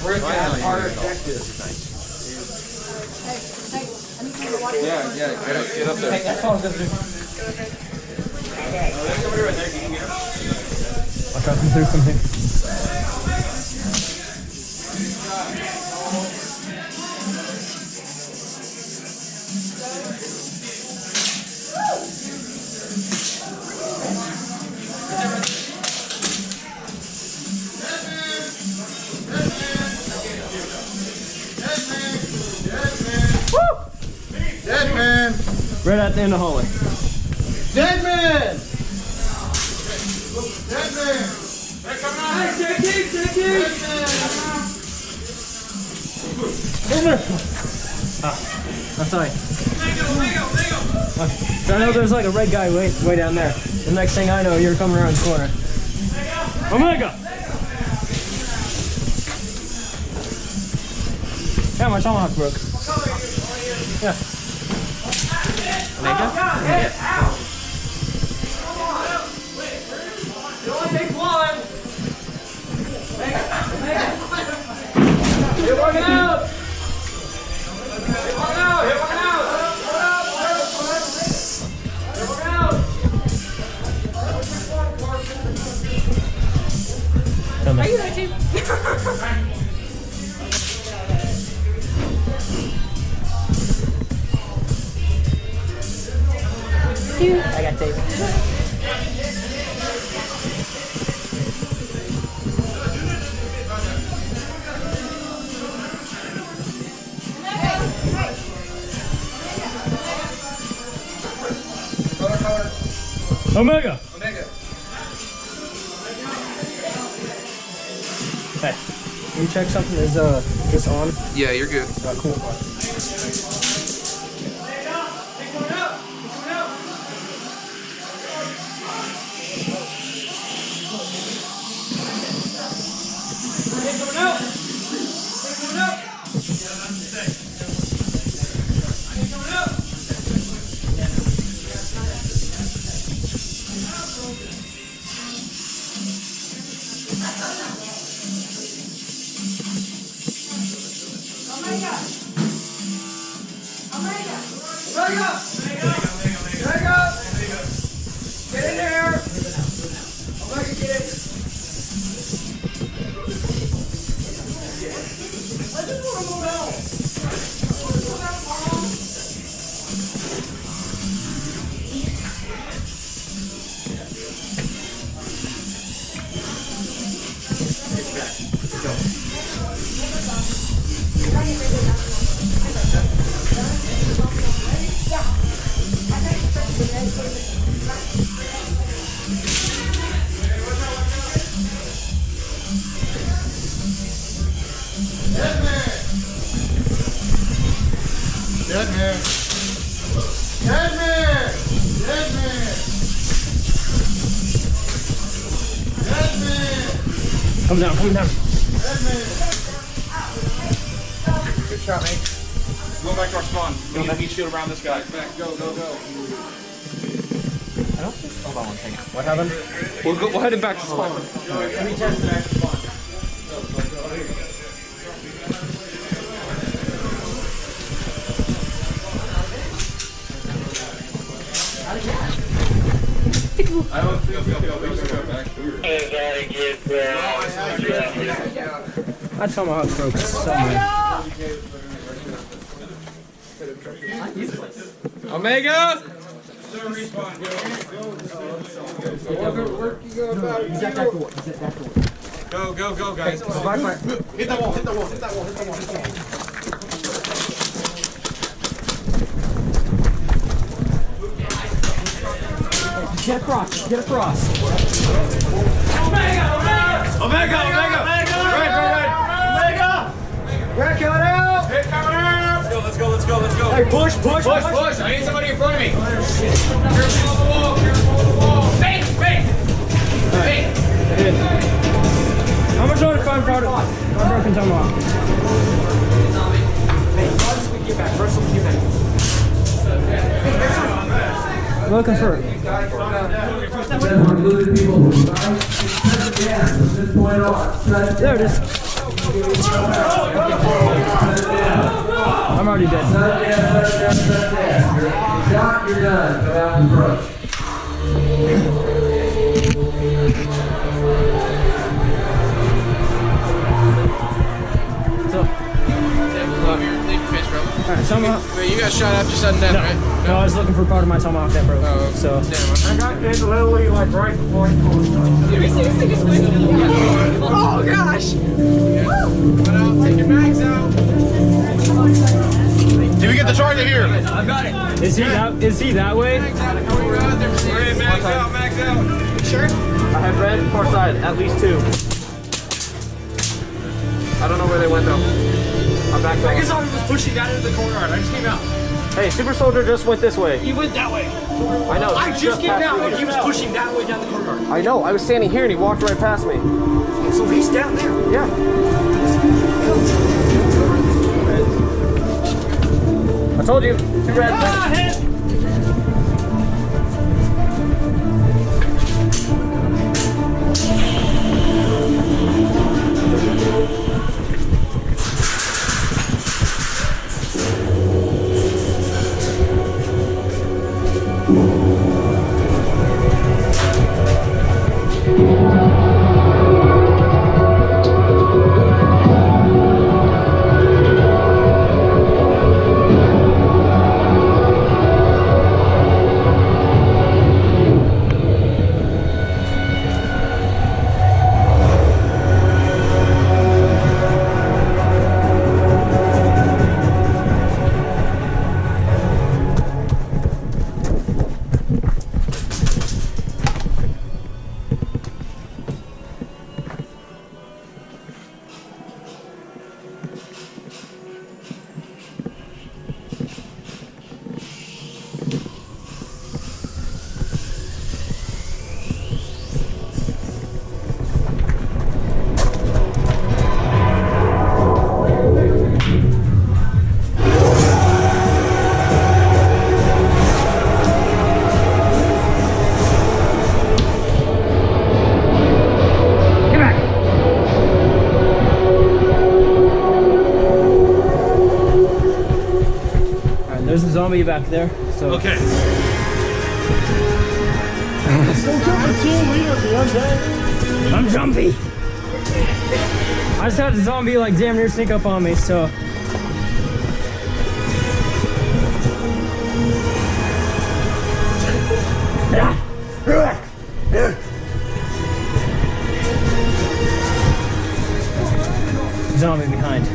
We're at our objective. Yeah, get up there. Hey, that's all good. There's somebody right there. You can get him. I'll try to through something. Dead man! Right at the end of the hallway. Dead man! Dead man! They're coming out! Hey, Jackie! Dead man! I'm sorry. So I know there's like a red guy way down there. The next thing I know, you're coming around the corner. Omega! Yeah, my tomahawk broke. Yeah. Omega? Yeah. It only takes one! Hit one out! Hit one out! Hit one out! Hit one out! Are you there, too? I got tape. Omega! Omega. Hey, can you check something? Is this on? Yeah, you're good. Cool. Get in there! Omega, get in! I just want to move out! Dead man! Dead man! Dead man! Dead man! Come down, come down. Dead man! Good shot, mate. Go back to our spawn. We need to beat shield around this guy. Back, go, go, go. I don't think. Hold on one second. What happened? We'll head him back to spawn. Let me test the back to spawn. I don't feel back. That tomahawk broke somewhere. Omega! He's at that door. He's at that door. Go, guys. Hit that wall, Hit that wall, hit that wall, hit that wall. Get across, get across. Omega! Right. Red coming out! Hit coming out! Let's go. Hey, push! Push! I need somebody in front of me. Careful on the wall, Fake! How much on to find part of my broken tomahawk? First we get back. Looking for it. There it is. I'm already dead. You're shot, you're done. Come out and throw. Alright, tomahawk. Wait, you got shot after sudden death, right? No, I was looking for part of my tomahawk that broke. Oh, so. I got hit literally like right before he pulled it. Did we seriously just win? Oh gosh! Put out, take your mags out. Did we get the target here? I got it. Is he that way? Mags out, mags out. Sure? I have red far side, at least 2. I don't know where they went though. I'm back there. I guess I was pushing that into the corner. I just came out. Hey, Super Soldier just went this way. He went that way. I know. I just came passed out me. and he was pushing that way down the corridor. I know. I was standing here and he walked right past me. So he's down there. Yeah. I told you. 2 reds. There's a zombie back there. So. Okay. I'm jumpy. I just had a zombie like damn near sneak up on me, so. Zombie behind.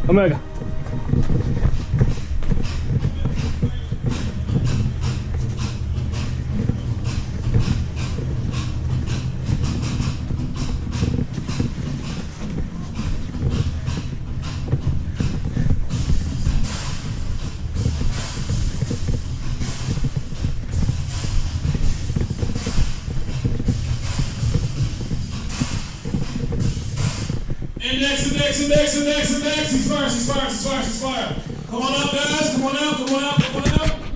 Omega. Index. He's fire. Come on up, guys. Come on out.